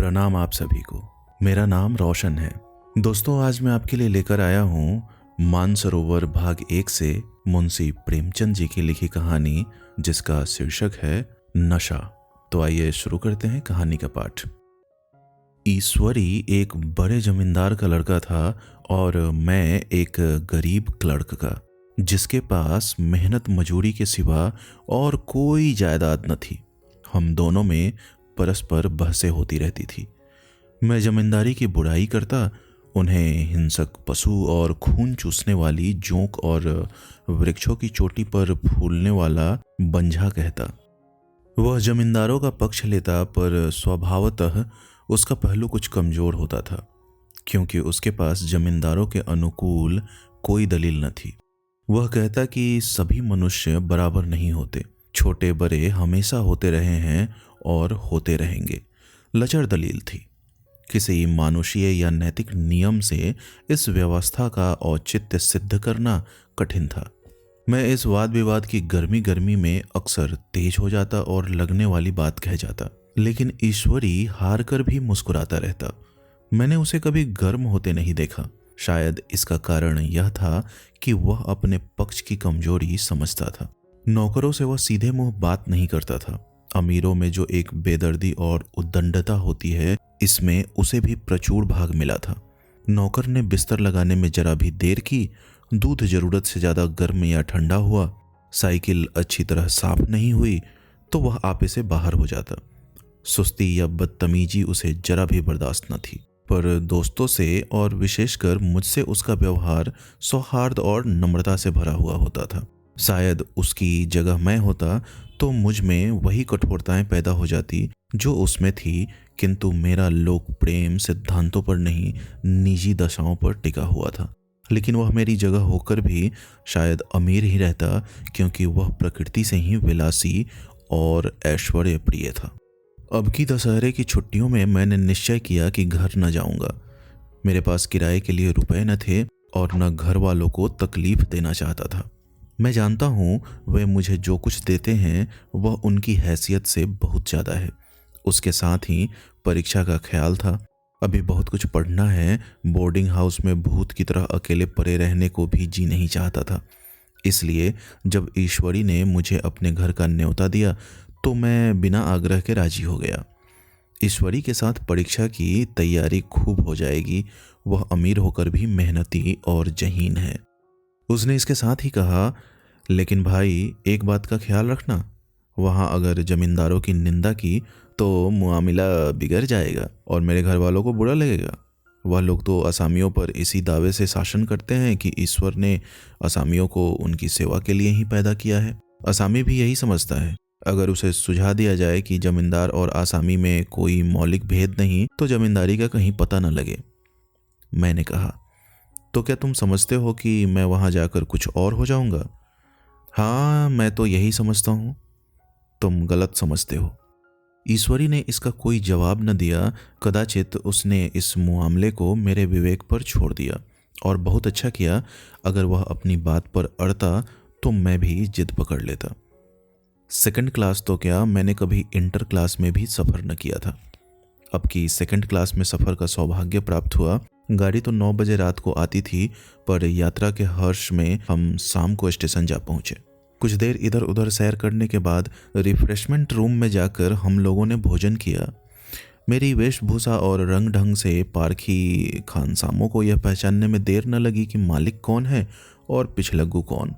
प्रणाम आप सभी को। मेरा नाम रोशन है। दोस्तों, आज मैं आपके लिए लेकर आया हूँ मानसरोवर भाग 1 से मुंशी प्रेमचंद जी की लिखी कहानी, जिसका शीर्षक है नशा। तो आइए शुरू करते हैं कहानी का पाठ। ईश्वरी एक बड़े जमींदार का लड़का था और मैं एक गरीब क्लर्क का, जिसके पास मेहनत मजूरी के सिवा और कोई जायदाद न थी। हम दोनों में परस्पर बहसें होती रहती थी। मैं जमींदारी की बुराई करता, उन्हें हिंसक पशु और खून चूसने वाली जोंक और वृक्षों की चोटी पर फूलने वाला बंझा कहता। वह जमींदारों का पक्ष लेता, पर स्वभावतः उसका पहलू कुछ कमजोर होता था, क्योंकि उसके पास जमींदारों के अनुकूल कोई दलील न थी। वह कहता कि सभी मनुष्य बराबर नहीं होते, छोटे बड़े हमेशा होते रहे हैं और होते रहेंगे। लचर दलील थी। किसी मानुषीय या नैतिक नियम से इस व्यवस्था का औचित्य सिद्ध करना कठिन था। मैं इस वाद विवाद की गर्मी में अक्सर तेज हो जाता और लगने वाली बात कह जाता, लेकिन ईश्वरी हार कर भी मुस्कुराता रहता। मैंने उसे कभी गर्म होते नहीं देखा। शायद इसका कारण यह था कि वह अपने पक्ष की कमजोरी समझता था। नौकरों से वह सीधे मुंह बात नहीं करता था। अमीरों में जो एक बेदर्दी और उद्दंडता होती है, इसमें उसे भी प्रचुर भाग मिला था। नौकर ने बिस्तर लगाने में जरा भी देर की, दूध जरूरत से ज्यादा गर्म या ठंडा हुआ, साइकिल अच्छी तरह साफ नहीं हुई तो वह आपे से बाहर हो जाता। सुस्ती या बदतमीजी उसे जरा भी बर्दाश्त न थी, पर दोस्तों से और विशेषकर मुझसे उसका व्यवहार सौहार्द और नम्रता से भरा हुआ होता था। शायद उसकी जगह मैं होता तो मुझ में वही कठोरताएं पैदा हो जाती जो उसमें थी, किंतु मेरा लोक प्रेम सिद्धांतों पर नहीं, निजी दशाओं पर टिका हुआ था। लेकिन वह मेरी जगह होकर भी शायद अमीर ही रहता, क्योंकि वह प्रकृति से ही विलासी और ऐश्वर्य प्रिय था। अब की दशहरे की छुट्टियों में मैंने निश्चय किया कि घर न जाऊंगा। मेरे पास किराए के लिए रुपए न थे और न घर वालों को तकलीफ देना चाहता था। मैं जानता हूँ वे मुझे जो कुछ देते हैं वह उनकी हैसियत से बहुत ज़्यादा है। उसके साथ ही परीक्षा का ख्याल था। अभी बहुत कुछ पढ़ना है। बोर्डिंग हाउस में भूत की तरह अकेले पड़े रहने को भी जी नहीं चाहता था। इसलिए जब ईश्वरी ने मुझे अपने घर का न्योता दिया तो मैं बिना आग्रह के राजी हो गया। ईश्वरी के साथ परीक्षा की तैयारी खूब हो जाएगी। वह अमीर होकर भी मेहनती और जहीन है। उसने इसके साथ ही कहा, लेकिन भाई एक बात का ख्याल रखना, वहाँ अगर जमींदारों की निंदा की तो मुआमिला बिगड़ जाएगा और मेरे घर वालों को बुरा लगेगा। वह लोग तो असामियों पर इसी दावे से शासन करते हैं कि ईश्वर ने असामियों को उनकी सेवा के लिए ही पैदा किया है। असामी भी यही समझता है। अगर उसे सुझा दिया जाए कि जमींदार और आसामी में कोई मौलिक भेद नहीं तो जमींदारी का कहीं पता न लगे। मैंने कहा, तो क्या तुम समझते हो कि मैं वहां जाकर कुछ और हो जाऊंगा? हाँ, मैं तो यही समझता हूं। तुम गलत समझते हो। ईश्वरी ने इसका कोई जवाब न दिया। कदाचित उसने इस मामले को मेरे विवेक पर छोड़ दिया, और बहुत अच्छा किया। अगर वह अपनी बात पर अड़ता तो मैं भी जिद पकड़ लेता। सेकंड क्लास तो क्या, मैंने कभी इंटर क्लास में भी सफ़र न किया था। अब की सेकंड क्लास में सफ़र का सौभाग्य प्राप्त हुआ। गाड़ी तो 9 बजे रात को आती थी, पर यात्रा के हर्ष में हम शाम को स्टेशन जा पहुंचे। कुछ देर इधर उधर सैर करने के बाद रिफ्रेशमेंट रूम में जाकर हम लोगों ने भोजन किया। मेरी वेशभूषा और रंग ढंग से पारखी खानसामों को यह पहचानने में देर न लगी कि मालिक कौन है और पिछलग्गू कौन।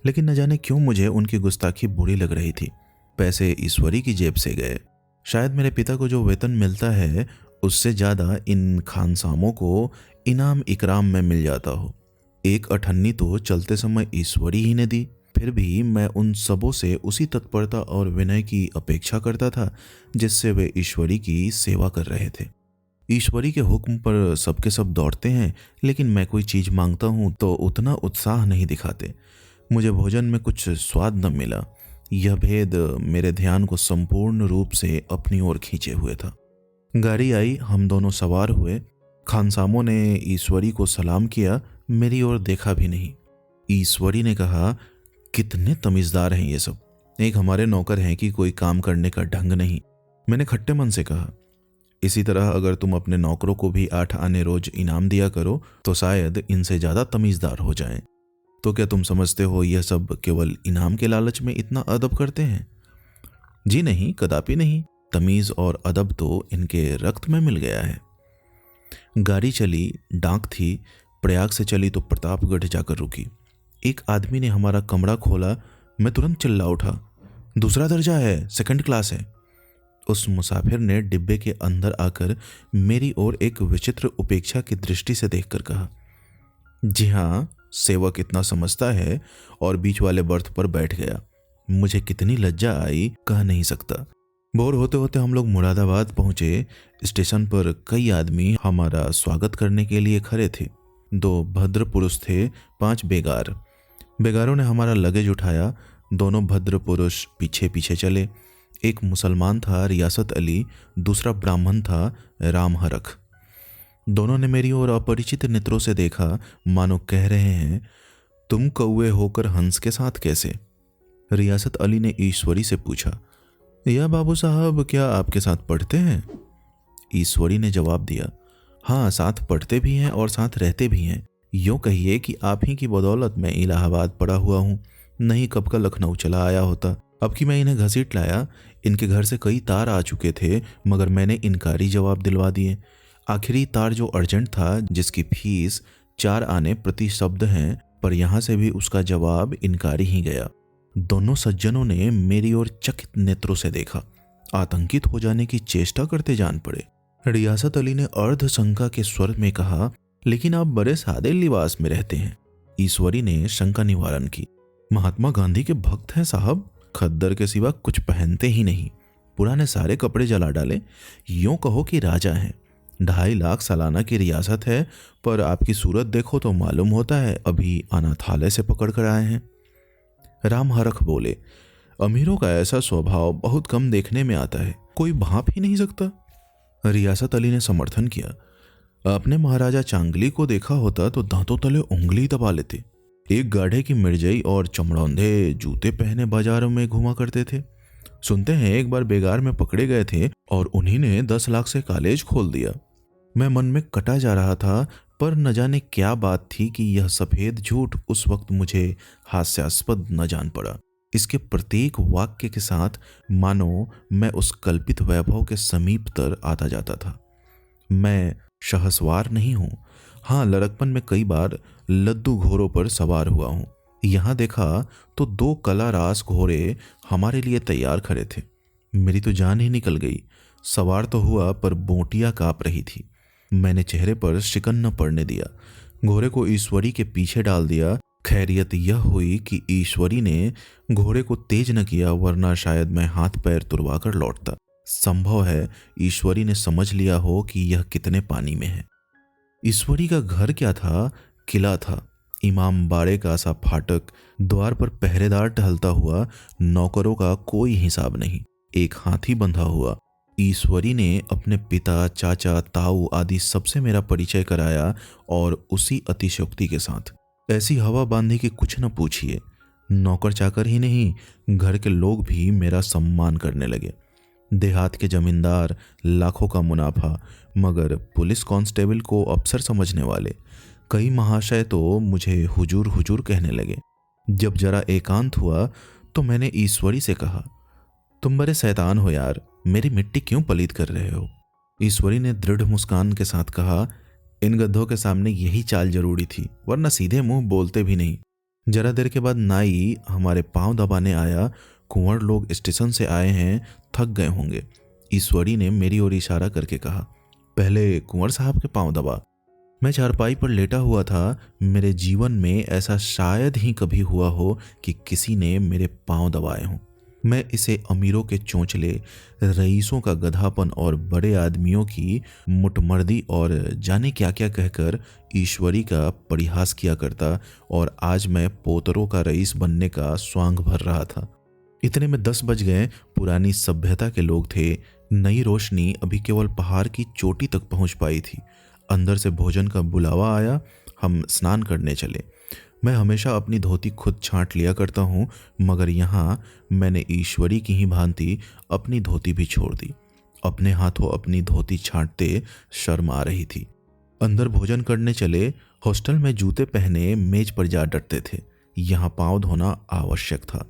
लेकिन न जाने क्यों मुझे उनकी गुस्ताखी बुरी लग रही थी। पैसे ईश्वरी की जेब से गए। शायद मेरे पिता को जो वेतन मिलता है उससे ज़्यादा इन खानसामों को इनाम इकराम में मिल जाता हो। एक अठन्नी तो चलते समय ईश्वरी ही ने दी। फिर भी मैं उन सबों से उसी तत्परता और विनय की अपेक्षा करता था जिससे वे ईश्वरी की सेवा कर रहे थे। ईश्वरी के हुक्म पर सबके सब दौड़ते हैं, लेकिन मैं कोई चीज़ मांगता हूँ तो उतना उत्साह नहीं दिखाते। मुझे भोजन में कुछ स्वाद न मिला। यह भेद मेरे ध्यान को संपूर्ण रूप से अपनी ओर खींचे हुए था। गाड़ी आई, हम दोनों सवार हुए। खानसामों ने ईश्वरी को सलाम किया, मेरी ओर देखा भी नहीं। ईश्वरी ने कहा, कितने तमीज़दार हैं ये सब। एक हमारे नौकर हैं कि कोई काम करने का ढंग नहीं। मैंने खट्टे मन से कहा, इसी तरह अगर तुम अपने नौकरों को भी 8 आने रोज इनाम दिया करो तो शायद इनसे ज़्यादा तमीज़दार हो जाएं। तो क्या तुम समझते हो यह सब केवल इनाम के लालच में इतना अदब करते हैं? जी नहीं, कदापि नहीं। तमीज़ और अदब तो इनके रक्त में मिल गया है। गाड़ी चली, डाक थी, प्रयाग से चली तो प्रतापगढ़ जाकर रुकी। एक आदमी ने हमारा कमरा खोला, मैं तुरंत चिल्ला उठा, दूसरा दर्जा है, सेकंड क्लास है। उस मुसाफिर ने डिब्बे के अंदर आकर मेरी ओर एक विचित्र उपेक्षा की दृष्टि से देखकर कहा, जी हाँ, सेवक इतना समझता है, और बीच वाले बर्थ पर बैठ गया। मुझे कितनी लज्जा आई कह नहीं सकता। बोर होते होते हम लोग मुरादाबाद पहुंचे। स्टेशन पर कई आदमी हमारा स्वागत करने के लिए खड़े थे। 2 भद्र पुरुष थे, 5 बेगार। बेगारों ने हमारा लगेज उठाया। दोनों भद्र पुरुष पीछे पीछे चले। एक मुसलमान था, रियासत अली, दूसरा ब्राह्मण था, राम हरख। दोनों ने मेरी ओर अपरिचित नेत्रों से देखा, मानो कह रहे हैं, तुम कौवे होकर हंस के साथ कैसे? रियासत अली ने ईश्वरी से पूछा, या बाबू साहब क्या आपके साथ पढ़ते हैं? ईश्वरी ने जवाब दिया, हाँ, साथ पढ़ते भी हैं और साथ रहते भी हैं। यूँ कहिए कि आप ही की बदौलत मैं इलाहाबाद पड़ा हुआ हूँ, नहीं कब का लखनऊ चला आया होता। अब कि मैं इन्हें घसीट लाया। इनके घर से कई तार आ चुके थे, मगर मैंने इनकारी जवाब दिलवा दिए। आखिरी तार जो अर्जेंट था, जिसकी फीस 4 आने प्रति शब्द हैं, पर यहाँ से भी उसका जवाब इनकारी ही गया। दोनों सज्जनों ने मेरी ओर चकित नेत्रों से देखा, आतंकित हो जाने की चेष्टा करते जान पड़े। रियासत अली ने अर्ध शंका के स्वर में कहा, लेकिन आप बड़े सादे लिबास में रहते हैं। ईश्वरी ने शंका निवारण की, महात्मा गांधी के भक्त हैं साहब, खद्दर के सिवा कुछ पहनते ही नहीं, पुराने सारे कपड़े जला डाले। यूं कहो कि राजा हैं। 2.5 लाख सालाना की रियासत है, पर आपकी सूरत देखो तो मालूम होता है अभी अनाथालय से पकड़ कर आए हैं। राम हरख बोले, अमीरों का ऐसा स्वभाव बहुत कम देखने में आता है, कोई भाप ही नहीं सकता। रियासत अली ने समर्थन किया, अपने महाराजा चांगली को देखा होता तो दांतों तले उंगली दबा लेते। एक गाढ़े की मिर्जई और चमड़ौंधे जूते पहने बाजारों में घुमा करते थे। सुनते हैं एक बार बेगार में पकड़े गए थे और उन्हीं ने 10 लाख से कॉलेज खोल दिया। मैं मन में कटा जा रहा था, पर न जाने क्या बात थी कि यह सफेद झूठ उस वक्त मुझे हास्यास्पद न जान पड़ा। इसके प्रत्येक वाक्य के साथ मानो मैं उस कल्पित वैभव के समीप तर आता जाता था। मैं शहसवार नहीं हूँ। हाँ, लड़कपन में कई बार लद्दू घोड़ों पर सवार हुआ हूँ। यहाँ देखा तो 2 कला रास घोड़े हमारे लिए तैयार खड़े थे। मेरी तो जान ही निकल गई। सवार तो हुआ, पर बोटियां कांप रही थी। मैंने चेहरे पर शिकन न पड़ने दिया। घोड़े को ईश्वरी के पीछे डाल दिया। खैरियत यह हुई कि ईश्वरी ने घोड़े को तेज न किया, वरना शायद मैं हाथ पैर तुड़वा कर लौटता। संभव है ईश्वरी ने समझ लिया हो कि यह कितने पानी में है। ईश्वरी का घर क्या था? किला था। इमाम बाड़े का सा फाटक, द्वार पर पहरेदार टहलता हुआ, नौकरों का कोई हिसाब नहीं, एक हाथी बंधा हुआ। ईश्वरी ने अपने पिता, चाचा, ताऊ आदि सबसे मेरा परिचय कराया, और उसी अतिशयोक्ति के साथ ऐसी हवा बांधी कि कुछ न पूछिए। नौकर चाकर ही नहीं, घर के लोग भी मेरा सम्मान करने लगे। देहात के जमींदार, लाखों का मुनाफा, मगर पुलिस कांस्टेबल को अफसर समझने वाले। कई महाशय तो मुझे हुजूर हुजूर कहने लगे। जब जरा एकांत हुआ तो मैंने ईश्वरी से कहा, तुम बड़े शैतान हो यार, मेरी मिट्टी क्यों पलीत कर रहे हो? ईश्वरी ने दृढ़ मुस्कान के साथ कहा, इन गधों के सामने यही चाल जरूरी थी, वरना सीधे मुंह बोलते भी नहीं। जरा देर के बाद नाई हमारे पांव दबाने आया। कुंवर लोग स्टेशन से आए हैं, थक गए होंगे। ईश्वरी ने मेरी ओर इशारा करके कहा, पहले कुंवर साहब के पांव दबा। मैं चारपाई पर लेटा हुआ था। मेरे जीवन में ऐसा शायद ही कभी हुआ हो कि किसी ने मेरे पांव दबाए हों। मैं इसे अमीरों के चोंचले, रईसों का गधापन और बड़े आदमियों की मुटमर्दी और जाने क्या क्या कहकर ईश्वरी का परिहास किया करता, और आज मैं पोतरों का रईस बनने का स्वांग भर रहा था। इतने में 10 बज गए। पुरानी सभ्यता के लोग थे। नई रोशनी अभी केवल पहाड़ की चोटी तक पहुंच पाई थी। अंदर से भोजन का बुलावा आया। हम स्नान करने चले। मैं हमेशा अपनी धोती खुद छांट लिया करता हूँ, मगर यहाँ मैंने ईश्वरी की ही भांति अपनी धोती भी छोड़ दी अपने हाथों अपनी धोती छांटते शर्म आ रही थी। अंदर भोजन करने चले, हॉस्टल में जूते पहने मेज पर जा डटते थे। यहाँ पांव धोना आवश्यक था।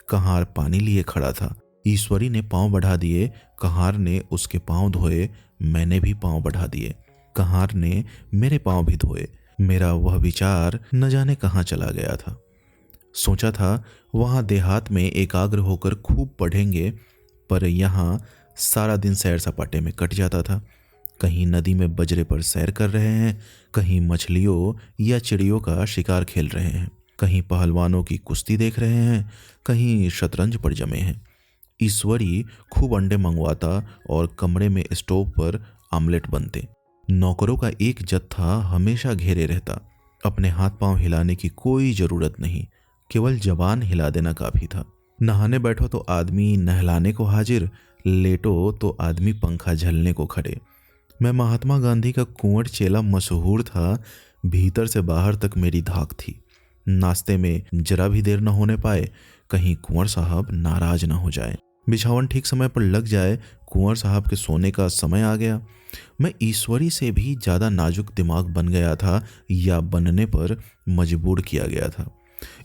कहार पानी लिए खड़ा था। ईश्वरी ने पांव बढ़ा दिए, कहार ने उसके पांव धोए, मैंने भी पांव बढ़ा दिए। कहार ने मेरे पांव भी धोए। मेरा वह विचार न जाने कहाँ चला गया था। सोचा था वहाँ देहात में एकाग्र होकर खूब पढ़ेंगे, पर यहाँ सारा दिन सैर सपाटे में कट जाता था। कहीं नदी में बजरे पर सैर कर रहे हैं, कहीं मछलियों या चिड़ियों का शिकार खेल रहे हैं, कहीं पहलवानों की कुश्ती देख रहे हैं, कहीं शतरंज पर जमे हैं। ईश्वरी खूब अंडे मंगवाता और कमरे में स्टोव पर आमलेट बनते। नौकरों का एक जत्था हमेशा घेरे रहता। अपने हाथ पांव हिलाने की कोई जरूरत नहीं, केवल जबान हिला देना काफी था। नहाने बैठो तो आदमी नहलाने को हाजिर, लेटो तो आदमी पंखा झलने को खड़े। मैं महात्मा गांधी का कुंवर चेला मशहूर था। भीतर से बाहर तक मेरी धाक थी। नाश्ते में जरा भी देर न होने पाए, कहीं कुंवर साहब नाराज न हो जाए। बिछावन ठीक समय पर लग जाए, कुंवर साहब के सोने का समय आ गया। मैं ईश्वरी से भी ज्यादा नाजुक दिमाग बन गया था, या बनने पर मजबूर किया गया था।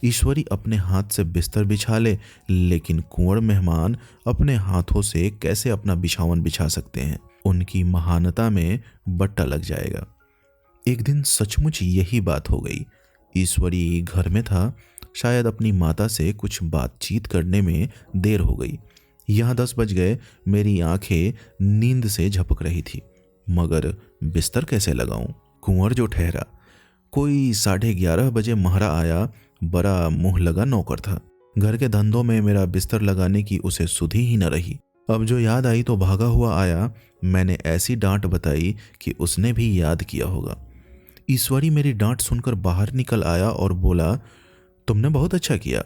ईश्वरी अपने हाथ से बिस्तर बिछा ले, लेकिन कुंवर मेहमान अपने हाथों से कैसे अपना बिछावन बिछा सकते हैं? उनकी महानता में बट्टा लग जाएगा। एक दिन सचमुच यही बात हो गई। ईश्वरी घर में था। शायद अपनी माता से कुछ बातचीत करने में देर हो गई। यहाँ 10 बज गए। मेरी आंखें नींद से झपक रही थी, मगर बिस्तर कैसे लगाऊं? कुंवर जो ठहरा। कोई 11:30 बजे महरा आया। बड़ा मुंह लगा नौकर था। घर के धंधों में मेरा बिस्तर लगाने की उसे सुधि ही न रही। अब जो याद आई तो भागा हुआ आया। मैंने ऐसी डांट बताई कि उसने भी याद किया होगा। ईश्वरी मेरी डांट सुनकर बाहर निकल आया और बोला, तुमने बहुत अच्छा किया।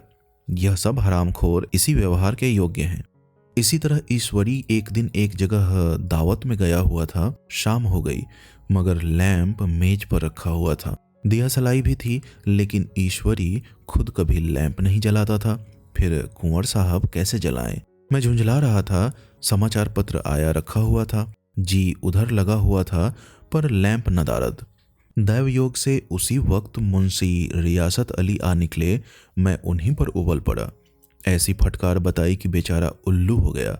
यह सब हरामखोर इसी व्यवहार के योग्य हैं। इसी तरह ईश्वरी एक दिन एक जगह दावत में गया हुआ था। शाम हो गई, मगर लैंप मेज पर रखा हुआ था। दिया सलाई भी थी, लेकिन ईश्वरी खुद कभी लैंप नहीं जलाता था। फिर कुंवर साहब कैसे जलाएं? मैं झुंझला रहा था। समाचार पत्र आया रखा हुआ था। जी उधर लगा हुआ था, पर लैंप नदारद। दैव योग से उसी वक्त मुंशी रियासत अली आ निकले। मैं उन्हीं पर उबल पड़ा। ऐसी फटकार बताई कि बेचारा उल्लू हो गया।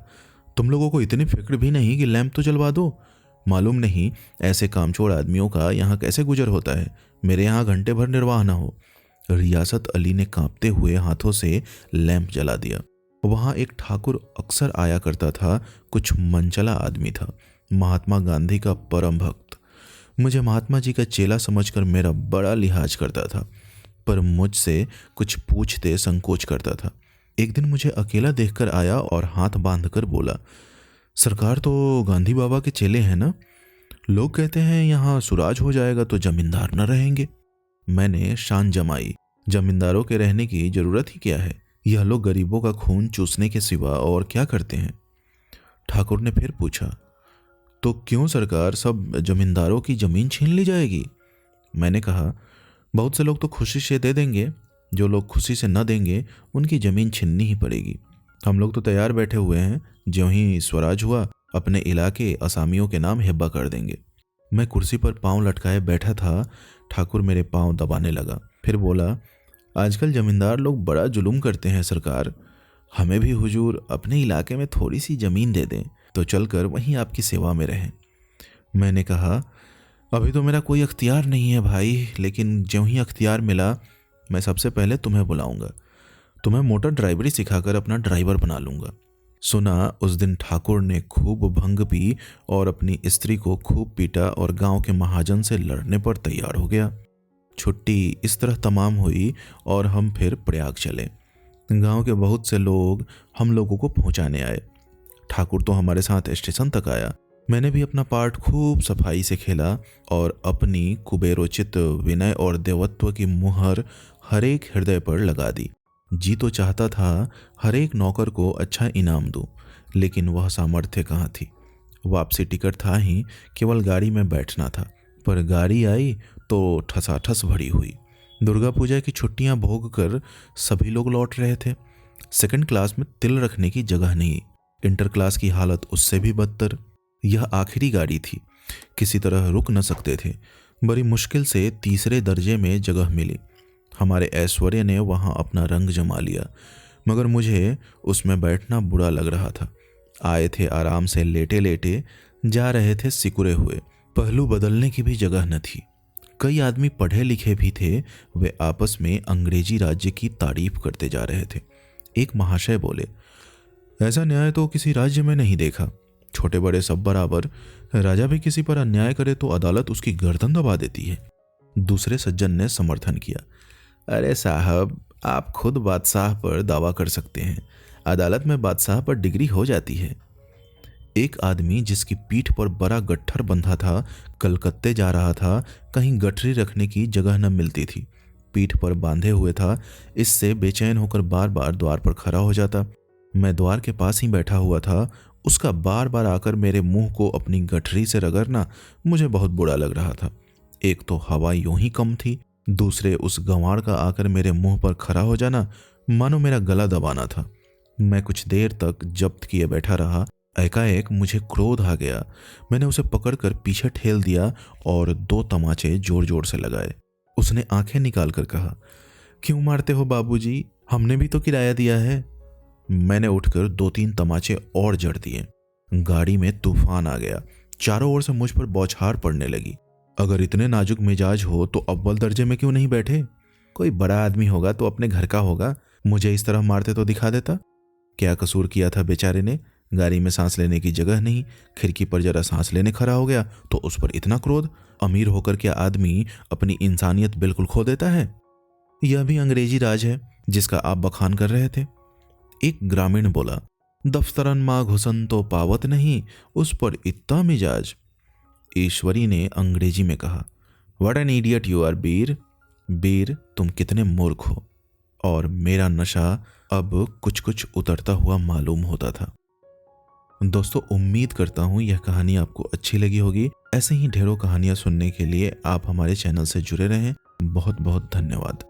तुम लोगों को इतनी फिक्र भी नहीं कि लैंप तो जलवा दो? मालूम नहीं ऐसे कामचोर आदमियों का यहाँ कैसे गुजर होता है। मेरे यहाँ घंटे भर निर्वाह न हो। रियासत अली ने कांपते हुए हाथों से लैंप जला दिया। वहाँ एक ठाकुर अक्सर आया करता था। कुछ मनचला आदमी था, महात्मा गांधी का परम भक्त। मुझे महात्मा जी का चेला समझकर मेरा बड़ा लिहाज करता था, पर मुझसे कुछ पूछते संकोच करता था। एक दिन मुझे अकेला देखकर आया और हाथ बांधकर बोला, सरकार तो गांधी बाबा के चेले हैं ना? लोग कहते हैं यहाँ सुराज हो जाएगा तो जमींदार न रहेंगे। मैंने शान जमाई, जमींदारों के रहने की जरूरत ही क्या है? यह लोग गरीबों का खून चूसने के सिवा और क्या करते हैं? ठाकुर ने फिर पूछा, तो क्यों सरकार, सब जमींदारों की जमीन छीन ली जाएगी? मैंने कहा, बहुत से लोग तो खुशी से दे देंगे, जो लोग खुशी से न देंगे उनकी जमीन छीननी ही पड़ेगी। हम लोग तो तैयार बैठे हुए हैं, ज्यों ही स्वराज हुआ अपने इलाके असामियों के नाम हिब्बा कर देंगे। मैं कुर्सी पर पांव लटकाए बैठा था। ठाकुर मेरे पांव दबाने लगा, फिर बोला, आजकल जमींदार लोग बड़ा जुलूम करते हैं सरकार। हमें भी हुजूर अपने इलाके में थोड़ी सी जमीन दे दें तो चलकर वहीं आपकी सेवा में रहें। मैंने कहा, अभी तो मेरा कोई अख्तियार नहीं है भाई, लेकिन ज्यों ही अख्तियार मिला मैं सबसे पहले तुम्हें बुलाऊंगा। तुम्हें मोटर ड्राइवरी सिखाकर अपना ड्राइवर बना लूंगा। सुना उस दिन ठाकुर ने खूब भंग पी और अपनी स्त्री को खूब पीटा और गांव के महाजन से लड़ने पर तैयार हो गया। छुट्टी इस तरह तमाम हुई और हम फिर प्रयाग चले। गांव के बहुत से लोग हम लोगों को पहुंचाने आए। ठाकुर तो हमारे साथ स्टेशन तक आया। मैंने भी अपना पार्ट खूब सफाई से खेला और अपनी कुबेरोचित विनय और देवत्व की मुहर हर एक हृदय पर लगा दी। जी तो चाहता था हर एक नौकर को अच्छा इनाम दूं, लेकिन वह सामर्थ्य कहाँ थी। वापसी टिकट था ही, केवल गाड़ी में बैठना था। पर गाड़ी आई तो ठसाठस भरी हुई। दुर्गा पूजा की छुट्टियां भोग कर सभी लोग लौट रहे थे। सेकंड क्लास में तिल रखने की जगह नहीं। इंटर क्लास की हालत उससे भी बदतर। यह आखिरी गाड़ी थी, किसी तरह रुक न सकते थे। बड़ी मुश्किल से तीसरे दर्जे में जगह मिली। हमारे ऐश्वर्य ने वहाँ अपना रंग जमा लिया, मगर मुझे उसमें बैठना बुरा लग रहा था। आए थे आराम से लेटे लेटे, जा रहे थे सिकुड़े हुए। पहलू बदलने की भी जगह न थी। कई आदमी पढ़े लिखे भी थे, वे आपस में अंग्रेजी राज्य की तारीफ करते जा रहे थे। एक महाशय बोले, ऐसा न्याय तो किसी राज्य में नहीं देखा। छोटे बड़े सब बराबर, राजा भी किसी पर अन्याय करे तो अदालत उसकी गर्दन दबा देती है। दूसरे सज्जन ने समर्थन किया, अरे साहब, आप खुद बादशाह पर दावा कर सकते हैं, अदालत में बादशाह पर डिग्री हो जाती है। एक आदमी जिसकी पीठ पर बड़ा गट्ठर बंधा था, कलकत्ते जा रहा था। कहीं गठरी रखने की जगह न मिलती थी, पीठ पर बांधे हुए था। इससे बेचैन होकर बार बार द्वार पर खड़ा हो जाता। मैं द्वार के पास ही बैठा हुआ था। उसका बार बार आकर मेरे मुंह को अपनी गठरी से रगड़ना मुझे बहुत बुरा लग रहा था। एक तो हवा यूं ही कम थी, दूसरे उस गंवार का आकर मेरे मुंह पर खड़ा हो जाना मानो मेरा गला दबाना था। मैं कुछ देर तक जब्त किए बैठा रहा। एकाएक मुझे क्रोध आ गया। मैंने उसे पकड़कर पीछे ठेल दिया और 2 तमाचे जोर जोर से लगाए। उसने आंखें निकाल कर कहा, क्यों मारते हो बाबूजी, हमने भी तो किराया दिया है। मैंने उठकर 2-3 तमाचे और जड़ दिए। गाड़ी में तूफान आ गया। चारों ओर से मुझ पर बौछार पड़ने लगी। अगर इतने नाजुक मिजाज हो तो अव्वल दर्जे में क्यों नहीं बैठे? कोई बड़ा आदमी होगा तो अपने घर का होगा, मुझे इस तरह मारते तो दिखा देता। क्या कसूर किया था बेचारे ने? गाड़ी में सांस लेने की जगह नहीं, खिड़की पर जरा सांस लेने खड़ा हो गया तो उस पर इतना क्रोध। अमीर होकर क्या आदमी अपनी इंसानियत बिल्कुल खो देता है? यह भी अंग्रेजी राज है जिसका आप बखान कर रहे थे। एक ग्रामीण बोला, दफ्तरन माँ घुसन तो पावत नहीं, उस पर इतना मिजाज। ईश्वरी ने अंग्रेजी में कहा, what an idiot you are Bir. Bir, तुम कितने मूर्ख हो। और मेरा नशा अब कुछ कुछ उतरता हुआ मालूम होता था। दोस्तों, उम्मीद करता हूँ यह कहानी आपको अच्छी लगी होगी। ऐसे ही ढेरों कहानियां सुनने के लिए आप हमारे चैनल से जुड़े रहें। बहुत बहुत धन्यवाद।